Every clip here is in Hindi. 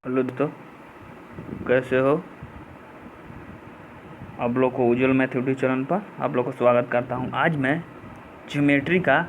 हेलो दोस्तों, कैसे हो आप लोग को उज्ज्वल मैथ यूट्यूब चैनल पर आप लोग को स्वागत करता हूं। आज मैं ज्योमेट्री का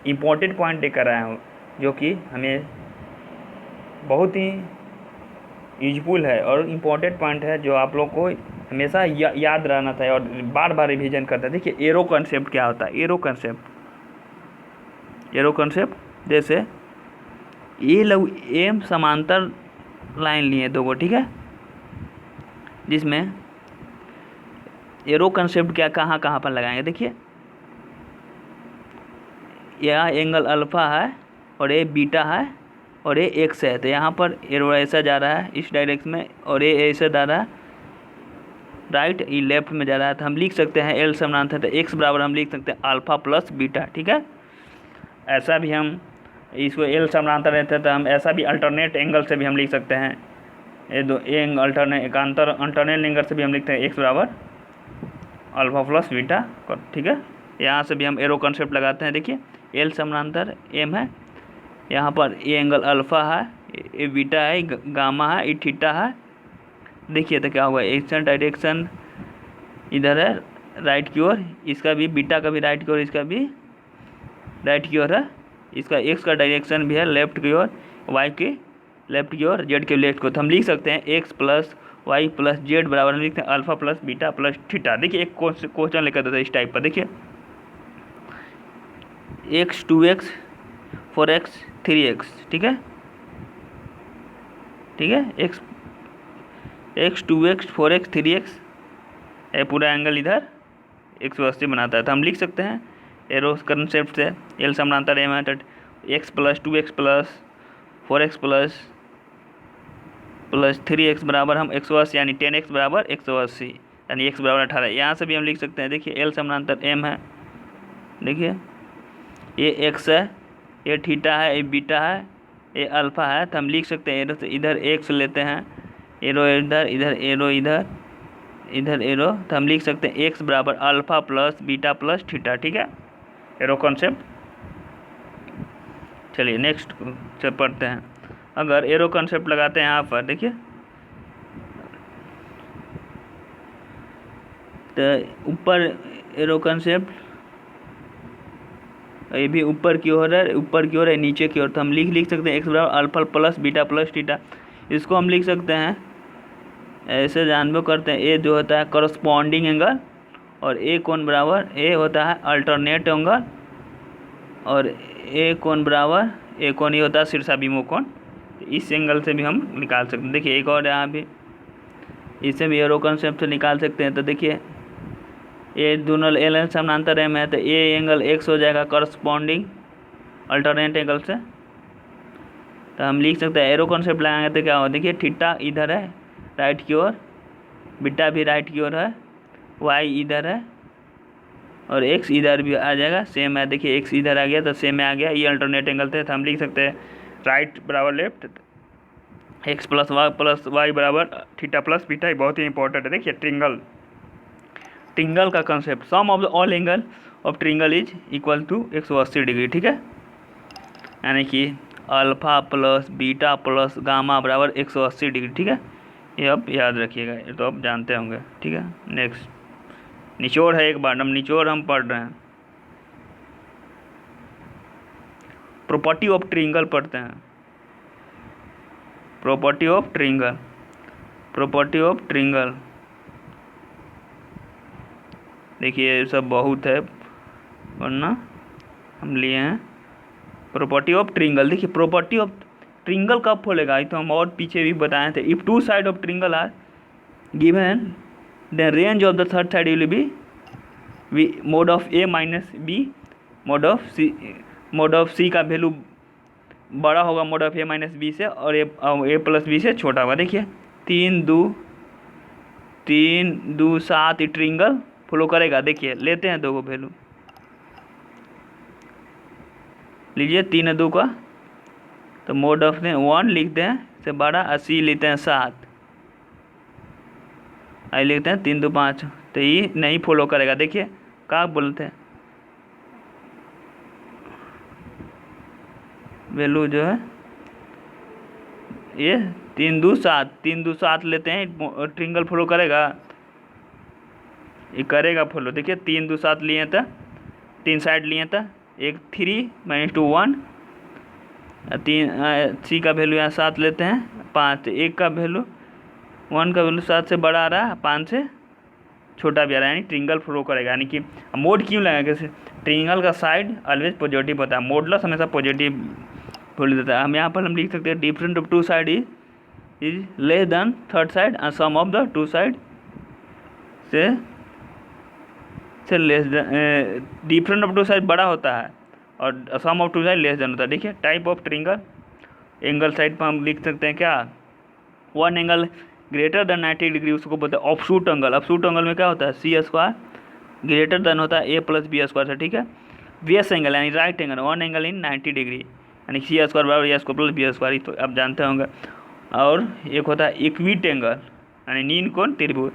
इम्पोर्टेंट पॉइंट लेकर आया हूं, जो कि हमें बहुत ही यूजफुल है और इम्पोर्टेंट पॉइंट है, जो आप लोग को हमेशा याद रहना चाहिए और बार बार रिवीजन करता है। देखिए, एरो कॉन्सेप्ट क्या होता है। एरो कॉन्सेप्ट जैसे एम समांतर लाइन लिए दो गो, ठीक है, जिसमें एरो कंसेप्ट क्या कहाँ कहाँ पर लगाएंगे। देखिए, यह एंगल अल्फ़ा है और ये बीटा है और ये एक्स है, तो यहाँ पर एरो ऐसा जा रहा है इस डायरेक्शन में और ये ऐसा जा रहा है राइट, ये लेफ्ट में जा रहा है। तो हम लिख सकते हैं एल समानांतर, तो एक्स बराबर हम लिख सकते हैं अल्फ़ा प्लस बीटा, ठीक है। ऐसा भी हम इसको एल समानांतर रहता है तो हम ऐसा भी अल्टरनेट एंगल से भी हम लिख सकते हैं। ये दो अल्टरनेट एंगल से भी हम लिखते हैं एक्स बराबर अल्फ़ा प्लस बीटा, ठीक है। यहाँ से भी हम एरो कॉन्सेप्ट लगाते हैं। देखिए, एल समानांतर एम है, यहाँ पर ये एंगल अल्फ़ा है, ये बीटा है, गामा है, ये थीटा है। देखिए तो क्या हुआ, एक्शन डायरेक्शन इधर है राइट की ओर, इसका भी बीटा का भी राइट की ओर, इसका भी राइट की ओर है। इसका एक्स का डायरेक्शन भी है लेफ्ट की ओर, वाई के लेफ्ट की ओर, जेड के लेफ्ट को। तो हम लिख सकते हैं X plus Y plus Z बराबर हम लिखते हैं alpha plus beta plus theta. देखिए, एक क्वेश्चन लेकर देता है इस टाइप पर। देखिए, एक्स 2x 4x 3x, ठीक है, एक्स 2x 4x 3x, ये पूरा एंगल इधर 180 बनाता है। तो हम लिख सकते हैं एरो कंसेप्ट से एल समानांतर एम है, तो x plus 2x plus 4x plus 3x बराबर हम 180, यानी 10x बराबर 180, यानी x बराबर 18। यहाँ से भी हम लिख सकते हैं। देखिए, एल समानांतर m है, देखिए ये x है, ये थीटा है, ये बीटा है, ये अल्फ़ा है। तो हम लिख सकते हैं एरो से इधर x लेते हैं, एरो इधर, इधर एरो इधर, इधर एरो। तो हम लिख सकते हैं x बराबर alpha plus beta plus theta, ठीक है, एरो कॉन्सेप्ट। चलिए नेक्स्ट से पढ़ते हैं। अगर एरो कॉन्सेप्ट लगाते हैं यहाँ पर, देखिए तो ऊपर एरो कॉन्सेप्ट, ये भी ऊपर की ओर है, ऊपर की ओर है, नीचे की ओर। तो हम लिख सकते हैं एक्स बराबर alpha plus beta plus theta. इसको हम लिख सकते हैं ऐसे, जानबो करते हैं ए जो होता है करस्पॉन्डिंग एंगल, और ए कोण बराबर ए होता है अल्टरनेट एंगल, और ए कोण बराबर ए कोण ये होता है शीर्षाभिमुख कोण। इस एंगल से भी हम निकाल सकते हैं। देखिए, एक और यहाँ भी, इससे भी एरो कॉन्सेप्ट से निकाल सकते हैं। तो देखिए, ये दोनों एल समानांतर एम है, तो ये एंगल एक्स हो जाएगा करस्पॉन्डिंग अल्टरनेट एंगल से। तो हम लिख सकते हैं एरो कॉन्सेप्ट लगाएंगे तो क्या होगा। देखिए, थीटा इधर है राइट की ओर, बीटा भी राइट की ओर है, वाई इधर है और एक्स इधर भी आ जाएगा, सेम है। देखिए, एक्स इधर आ गया तो सेम में आ गया, ये अल्टरनेट एंगल थे। तो हम लिख सकते हैं राइट बराबर लेफ्ट, एक्स प्लस वाई बराबर थीटा प्लस बीटा। बहुत ही इंपॉर्टेंट है। देखिए, ट्रिंगल का concept, sum of the all angle of triangle is equal to 180 degree, ठीक है, यानी कि alpha plus beta plus gamma बराबर 180 डिग्री, ठीक है। ये अब याद रखिएगा, ये तो आप जानते होंगे, ठीक है। नेक्स्ट निचोड़ है, एक बार हम निचोड़ हम पढ़ रहे हैं, प्रॉपर्टी ऑफ ट्रिंगल पढ़ते हैं। प्रॉपर्टी ऑफ ट्रिंगल, देखिए ये सब बहुत है वरना हम लिए हैं प्रॉपर्टी ऑफ ट्रिंगल। देखिए, प्रॉपर्टी ऑफ ट्रिंगल कब खोलेगा, ये तो हम और पीछे भी बताए थे। If two side of triangle are given then range of the third side will be mod of A minus B, mod of C का वैल्यू बड़ा होगा mod of A minus B से, और ए प्लस बी से छोटा होगा। देखिए, 3 2 7 ट्रिंगल फॉलो करेगा। देखिए, लेते हैं दो को वैल्यू, लीजिए 3 2 का, तो मोड ऑफ ने 1 लिखते हैं से बड़ा, 80 लेते हैं 7, आई लिखते हैं 3 2 5, तो ये नहीं फॉलो करेगा। देखिए, क्या बोलते हैं वैल्यू जो है ये 3 2 7, 3 2 7 लेते हैं, ट्रिंगल फॉलो करेगा, ये करेगा फॉलो। देखिए 3 2 7 लिए था, 3 साइड लिए था, एक 3 -2 1, 3 सी का वैल्यू यहाँ 7 लेते हैं, 5, 1 का वैल्यू 1 का वैल्यू 7 से बड़ा आ रहा है, 5 से छोटा भी आ रहा है, यानी ट्रिंगल फ्लो करेगा। यानी कि मोड क्यों लगा, कैसे ट्रिंगल का साइड ऑलवेज पॉजिटिव होता है, मोडलेस हमेशा पॉजिटिव बोल देता है। हम यहाँ पर हम लिख सकते हैं different of two side is less than third side and sum of the two side से less than, different of two side बड़ा होता है और sum of two side less than होता है। देखिए type of triangle, angle side पर हम लिख सकते हैं क्या, one angle greater than 90 degree उसको बोलते हैं ऑफशूट एंगल। ऑफशूट एंगल में क्या होता है, सी स्क्वायर ग्रेटर देन होता है ए प्लस बी स्क्वायर से, ठीक है। बेस एंगल यानी right angle, one angle in 90 degree यानी सी स्क्वायर बराबर ए स्क्वायर प्लस बी स्क्वायर, तो आप जानते होंगे। और एक होता है इक्विट एंगल यानी नीन कोण त्रिभुज,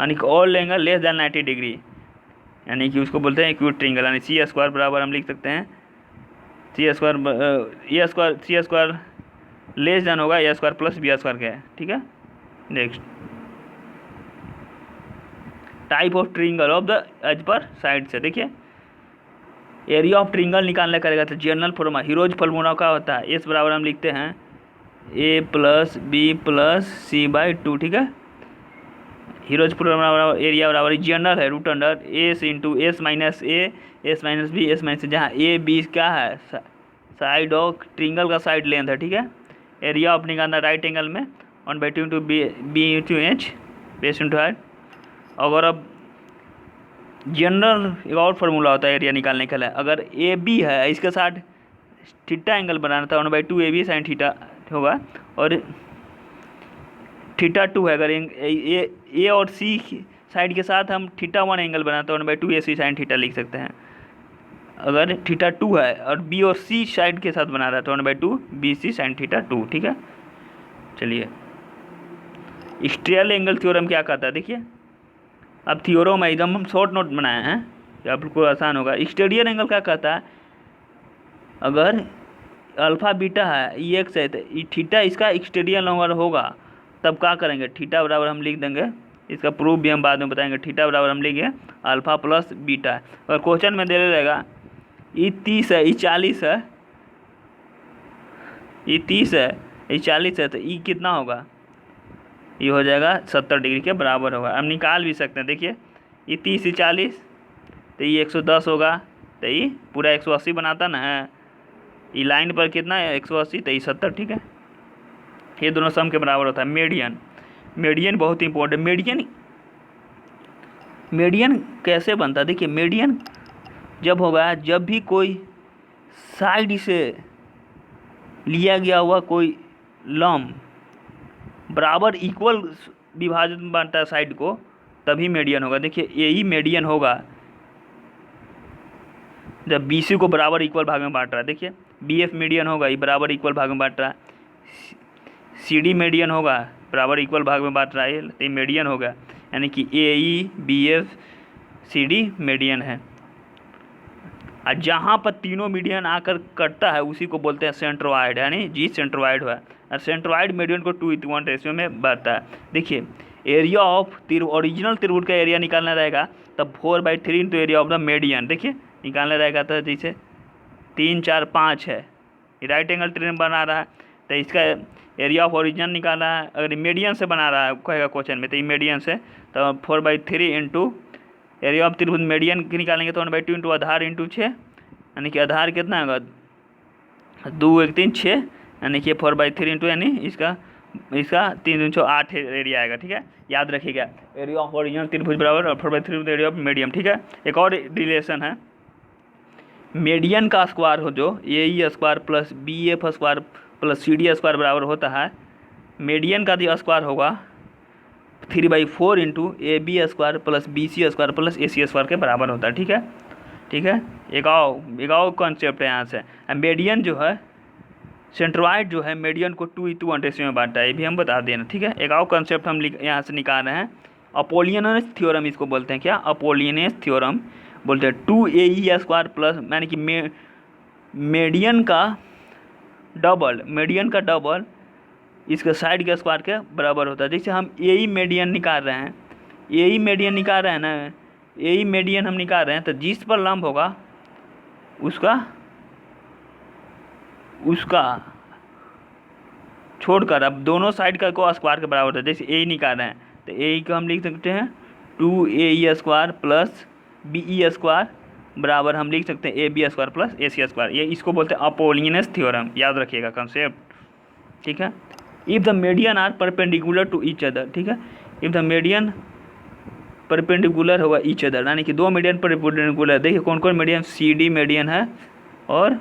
यानी कि all angle less than 90 degree, यानी कि उसको बोलते हैं इक्विट ट्रिंगल। यानी सी स्क्वायर बराबर हम लिख सकते हैं सी स्क्वायर लेस देन होगा A square plus B square का है, ठीक है। Next type of triangle of the edge पर साइड से, देखिए एरिया ऑफ ट्रिंगल निकालने करेगा तो जनरल फॉर्मूला हीरोज फॉर्मूला का होता है, एस बराबर हम लिखते हैं A plus B plus C by 2, ठीक है। हीरोज फॉर्मूला बराबर एरिया बराबर जनरल है root under S into S minus A S minus B S minus, जहाँ ए बी क्या है साइड ऑफ ट्रिंगल का साइड लेंथ है, ठीक है। एरिया ऑफ निकालना राइट एंगल में 1/2 into B into H base into height. अगर अब जनरल एक और फार्मूला होता है एरिया निकालने के लिए, अगर ए बी है इसके साथ थीटा एंगल बनाना था 1/2 ए बी साइन थीटा होगा, और थीटा 2 है, अगर ए और सी साइड के साथ हम थीटा 1 एंगल बनाते हैं 1/2 ए सी साइन थीटा लिख सकते हैं। अगर थीटा 2 है और बी और सी साइड के साथ बना रहा है तो 1/2 बी सी साइन थीटा 2, ठीक है। चलिए स्ट्रेल एंगल थ्योरम क्या कहता है, देखिए अब थ्योरम है एकदम हम शॉर्ट नोट बनाए हैं, आपको आसान होगा। स्टेडियर एंगल क्या कहता है, अगर अल्फा बीटा है ई एक्स है तो थीटा इसका स्टेडियर एंगल होगा, तब क्या करेंगे थीटा बराबर हम लिख देंगे, इसका प्रूफ भी हम बाद में बताएंगे। थीटा बराबर हम लिखेंगे अल्फा प्लस बीटा, और क्वेश्चन में दे रहेगा ये 30 है, ये 40 है, ये 30 है, ये 40 है, तो ये कितना होगा, ये हो जाएगा 70 डिग्री के बराबर होगा। हम निकाल भी सकते हैं, देखिए ये 30 40 तो ये 110 होगा, तो ये पूरा 180 बनाता ना है, ये लाइन पर कितना है 180, तो ये 70, ठीक है। ये दोनों सम के बराबर होता है। मीडियन, मीडियन बहुत इंपॉर्टेंट। मीडियन कैसे बनता है, देखिए मीडियन जब होगा जब भी कोई साइड से लिया गया हुआ कोई लंब बराबर इक्वल विभाजन बनता है साइड को, तभी मीडियन होगा। देखिए यही मीडियन होगा जब बी सी को बराबर इक्वल भाग में बांट रहा है, देखिए बी एफ मीडियन होगा, ये बराबर इक्वल भाग में बांट रहा है, सी डी मीडियन होगा बराबर इक्वल भाग में बांट रहा है, ये मीडियन होगा। यानी कि A E B F C D median है। और जहाँ पर तीनों मीडियन आकर कटता है उसी को बोलते हैं सेंट्रोइड, यानी जी सेंट्रोइड हुआ। और सेंट्रोइड मीडियन को 2:1 रेशियो में बढ़ता है। देखिए एरिया ऑफ ओरिजिनल त्रिभुज का एरिया निकालना रहेगा तब 4/3 into area of the median, देखिए निकालना रहेगा तो जैसे 3 4 5 है, राइट एंगल ट्रिंगल बना रहा है तो इसका एरिया ऑफ ओरिजिनल निकालना है। अगर मीडियन से बना रहा है कहेगा क्वेश्चन में, तो ये मीडियन से तो 4/3 इंटू एरिया ऑफ त्रिभुज मीडियन की निकालेंगे तो 1/2 इंटू आधार इंटू 6, यानी कि आधार कितना होगा 2 1 3 6, यानी कि 4/3 इंटू यानी इसका 3 3 6 8 एरिया आएगा, ठीक है। याद रखिएगा एरिया ऑफ ओरिजिनल त्रिभुज बराबर और 4/3 एरिया ऑफ मीडियम, ठीक है। एक और रिलेशन है, मीडियन का स्क्वायर हो जो A E square plus B F square plus C D square बराबर होता है, मीडियन का जो स्क्वायर होगा 3/4 into A B square plus B C square plus A C square के बराबर होता है, ठीक है। ठीक है, एक और कॉन्सेप्ट है यहाँ से। मीडियन जो है सेंट्रोइड जो है मीडियन को 2:1 रेशियो में बांटता है, ये भी हम बता देना, ठीक है। एक और कॉन्सेप्ट हम यहाँ से निकाल रहे हैं, अपोलियनस थ्योरम इसको बोलते हैं। क्या अपोलियनस थ्योरम बोलते हैं 2ae स्क्वायर प्लस, यानी कि मीडियन का डबल इसका साइड के स्क्वायर के बराबर होता है। जैसे हम ए ई मीडियन निकाल रहे हैं, ए ई मीडियन निकाल रहे हैं ना, ए ई मीडियन हम निकाल रहे हैं, तो जिस पर लंब होगा उसका छोड़कर अब दोनों साइड का को स्क्वायर के बराबर होता है। जैसे ए ई निकाल रहे हैं तो ए ई को हम लिख सकते हैं 2AE² प्लस BE स्क्वायर बराबर हम लिख सकते हैं AB² प्लस AC स्क्वायर। ये इसको बोलते हैं अपोलिनस थ्योरम, याद रखिएगा कंसेप्ट, ठीक है। If the median are perpendicular to each other, ठीक है, इफ़ द मीडियन परपेंडिकुलर होगा ईच अदर, यानी कि दो मीडियन परपेंडिकुलर। देखिए कौन कौन मीडियन, CD मीडियन है और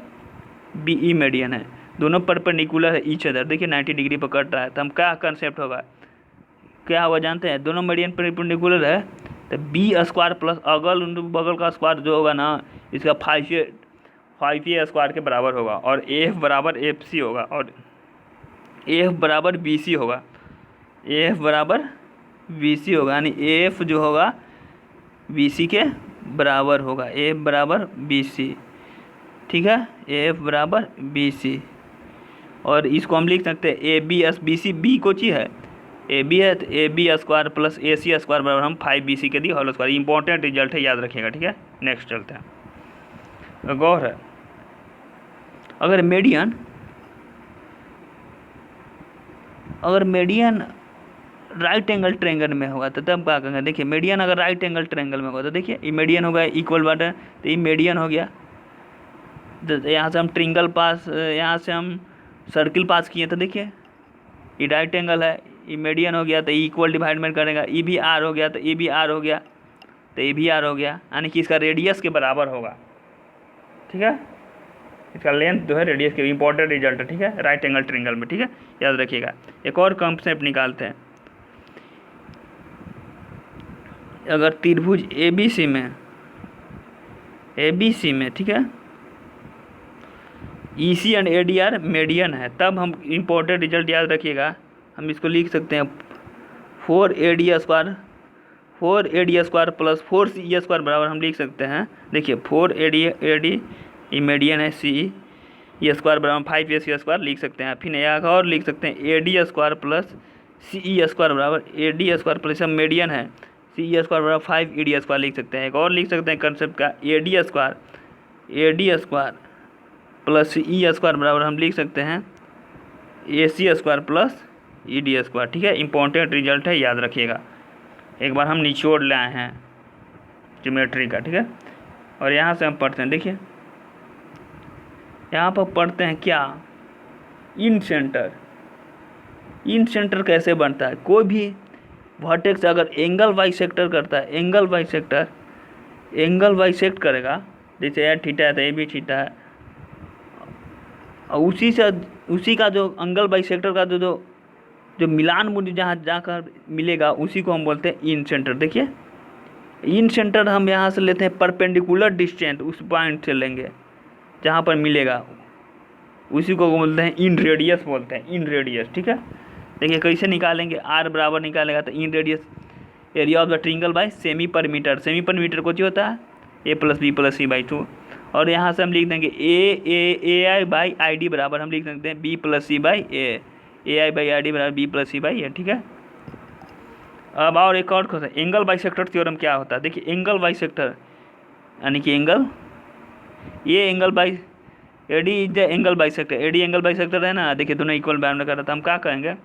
BE मीडियन है, दोनों परपेंडिकुलर है ईच अदर। देखिए 90 डिग्री पर कट रहा है, तो हम क्या कंसेप्ट होगा, क्या होगा जानते हैं, दोनों मीडियन परपेंडिकुलर है तो B² प्लस अगल बगल का स्क्वायर जो होगा ना, इसका 5A स्क्वायर के बराबर होगा, और AF बराबर FC होगा, और AF बराबर BC होगा, AF बराबर BC होगा, यानी AF जो होगा BC के बराबर होगा, AF बराबर BC, ठीक है, AF बराबर BC। और इसको हम लिख सकते हैं ABS/BC, B को चाहिए है AB है तो AB² प्लस AC² बराबर हम 5BC के the whole square. Important result है, याद रखिएगा, ठीक है। नेक्स्ट चलते हैं, गौर है, अगर मीडियन राइट एंगल ट्रायंगल में होगा तो तब क्या करेंगे। देखिए मीडियन अगर राइट एंगल ट्रायंगल में होगा तो देखिए ये मीडियन होगा इक्वल बटन, तो ये मीडियन हो गया। तो यहाँ से हम ट्रायंगल पास, यहाँ से हम सर्किल पास किए तो देखिए ये राइट एंगल है, ये मीडियन हो गया, तो इक्वल डिवाइडमेंट करेगा, ये भी R हो गया तो ये भी R हो गया, तो ये भी R हो गया, यानी कि इसका रेडियस के बराबर होगा, ठीक है। इसका लेंथ जो है रेडियस के, इंपॉर्टेंट रिजल्ट है, ठीक है, राइट एंगल ट्रायंगल में, ठीक है, याद रखिएगा। एक और कंसेप्ट निकालते हैं, अगर त्रिभुज ABC में, ठीक है, EC एंड ADR मीडियन है, तब हम इंपॉर्टेंट रिजल्ट याद रखिएगा, हम इसको लिख सकते हैं 4AD² प्लस 4CE² बराबर हम लिख सकते हैं। देखिए 4AD ये मीडियन है, CE² बराबर 5AC² लिख सकते हैं। फिर एक और लिख सकते हैं AD² प्लस CE² बराबर AD² प्लस सब मीडियन है, CE² बराबर 5ED² लिख सकते हैं। एक और लिख सकते हैं कंसेप्ट का AD² प्लस CE² बराबर हम लिख सकते हैं AC² प्लस ED², ठीक है। इंपॉर्टेंट रिजल्ट है, याद रखिएगा। एक बार हम निचोड़ ले आए हैं ज्योमेट्री का, ठीक है, और यहाँ से हम पढ़ते हैं। देखिए यहाँ पर पढ़ते हैं क्या, इन सेंटर कैसे बनता है। कोई भी वर्टेक्स अगर एंगल बाइसेक्टर करता है, एंगल बाइसेक्ट करेगा, जैसे ये थीटा है तो ये भी थीटा है, और उसी का जो एंगल बाइसेक्टर का जो मिलान बिंदु जहाँ जाकर मिलेगा उसी को हम बोलते हैं इन सेंटर। देखिए इन सेंटर हम यहाँ से लेते हैं परपेंडिकुलर डिस्टेंस, उस पॉइंट से लेंगे जहाँ पर मिलेगा, उसी को बोलते हैं इन रेडियस बोलते हैं, इन रेडियस, ठीक है। देखिए कैसे निकालेंगे, R बराबर निकालेगा तो इन radius area of the triangle bye semi perimeter. Semi perimeter को जो होता है A + B + C/2, और यहाँ से हम लिख देंगे AI/ID बराबर हम लिख सकते हैं B + C/A, AI/ID बराबर B + C/A, ठीक है। अब और एक और क्वेश्चन, एंगल बाइसेक्टर थ्योरम क्या होता है। देखिए एंगल बाइसेक्टर यानी कि एंगल, ये angle by AD is the angle bisector, AD angle bisector है ना। देखिए दोनों इक्वल बैलेंस कर रहा था, हम क्या कहेंगे,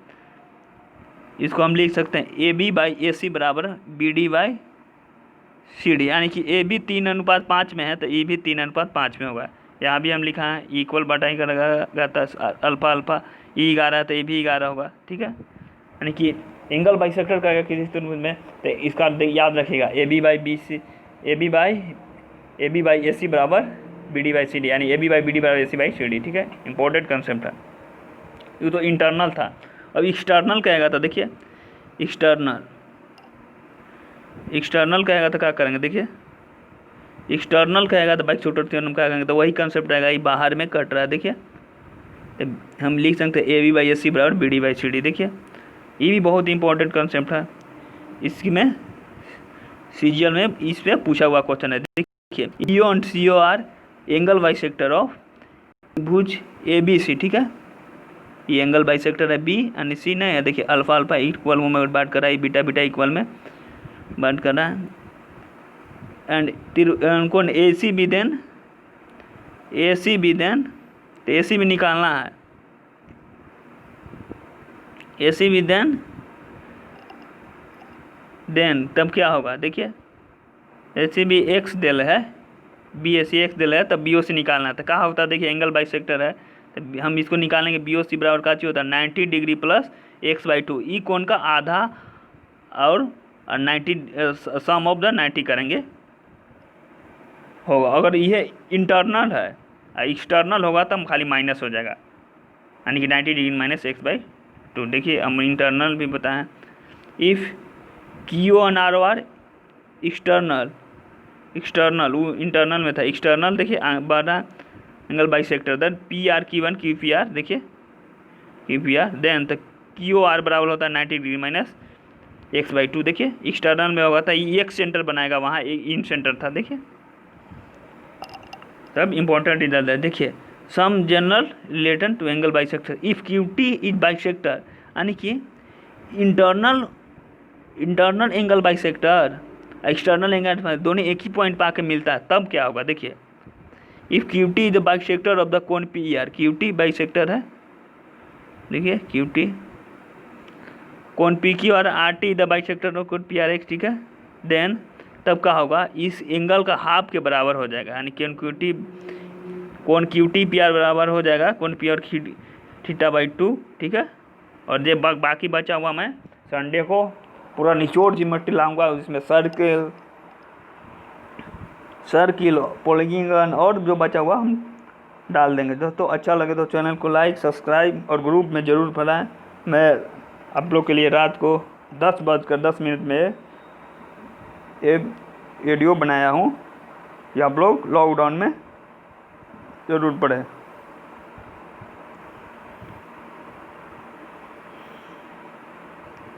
इसको हम लिख सकते हैं AB/AC बराबर BD/CD, यानी कि AB 3:5 में है तो E भी 3:5 में होगा। यहाँ भी हम लिखा है इक्वल बटाई करेगा था अल्फा E 11 तो ये भी 11 होगा, ठीक है। यानी कि एंगल बाइसेक्टर करेगा किसी त्रिभुज में, तो इसका याद रखिएगा AB/AC बराबर BD/CD, यानी AB/BD बराबर AC/CD, ठीक है। इंपॉर्टेंट कंसेप्ट है, ये तो इंटरनल था। अब एक्सटर्नल कहेगा तो देखिए एक्सटर्नल कहेगा तो क्या करेंगे, देखिए एक्सटर्नल कहेगा तो बाइसेक्टर थ्योरम क्या करेंगे, तो वही कंसेप्ट रहेगा, ये बाहर में कट रहा है। देखिए हम लिख सकते हैं AB/AC बराबर BD/CD। देखिए ये भी बहुत इंपॉर्टेंट कंसेप्ट है, इसमें CGL में इस पर पूछा हुआ क्वेश्चन है। देखिए EO and CO R angle bisector of त्रिभुज ABC, ठीक है। ये एंगल बाइसेक्टर है बी यानी सी नहीं है। देखिए अल्फा अल्फा इक्वल में बात कर रहा है, बीटा बीटा इक्वल में बात कर रहा है। एंड कौन ए सी बी देन तो ए सी भी निकालना है, ए सी बी देन तब क्या होगा, देखिए ए सी बी एक्स डेल है, बी ए सी एक्स डेल है, तब बी ओ सी निकालना है। तो कहाँ होता है, देखिए एंगल बाइसेक्टर है तो हम इसको निकालेंगे, बी ओ सी बराबर का होता है 90 डिग्री प्लस x/2। ई कोण का आधा और 90 सम ऑफ द 90 करेंगे होगा। अगर यह इंटरनल है, एक्सटर्नल होगा तब खाली माइनस हो जाएगा, यानी कि 90 डिग्री माइनस x/2। देखिए हम इंटरनल भी बताएं, if Q N R R external वो इंटरनल में था, एक्सटर्नल देखिए बड़ा angle bisector then P R Q one Q P R, देखिए क्यू पी आर देन तो क्यू आर बराबर होता है 90 डिग्री माइनस x/2। देखिए एक्सटर्नल में होगा था एक सेंटर बनाएगा, वहाँ एक इन सेंटर था। देखिए तब इंपॉर्टेंट रिजल्ट है। देखिए some general related to angle bisector if Q T is bisector, यानी कि internal angle bisector external angle दोनों एक ही पॉइंट पर आके मिलता है, तब क्या होगा। देखिए if Q T is the bisector of the cone P R, Q T bisector है, देखिए क्यू टी कोन पी क्यू और R T the bisector of cone P R x, ठीक है। देन तब क्या होगा, इस एंगल का हाफ के बराबर हो जाएगा, यानी कोन क्यू टी पी आर बराबर हो जाएगा कोन पी आर θ/2, ठीक है। और ये बाकी बचा हुआ मैं संडे को पूरा निचोड़ जियोमेट्री लाऊंगा, उसमें सर्किल पॉलीगन और जो बचा हुआ हम डाल देंगे। दोस्तों अच्छा लगे तो चैनल को लाइक सब्सक्राइब और ग्रुप में ज़रूर फैलाएं। मैं आप लोग के लिए रात को 10:10 में एक वीडियो बनाया हूँ, ये आप लोग लॉकडाउन में ज़रूर पढ़ें।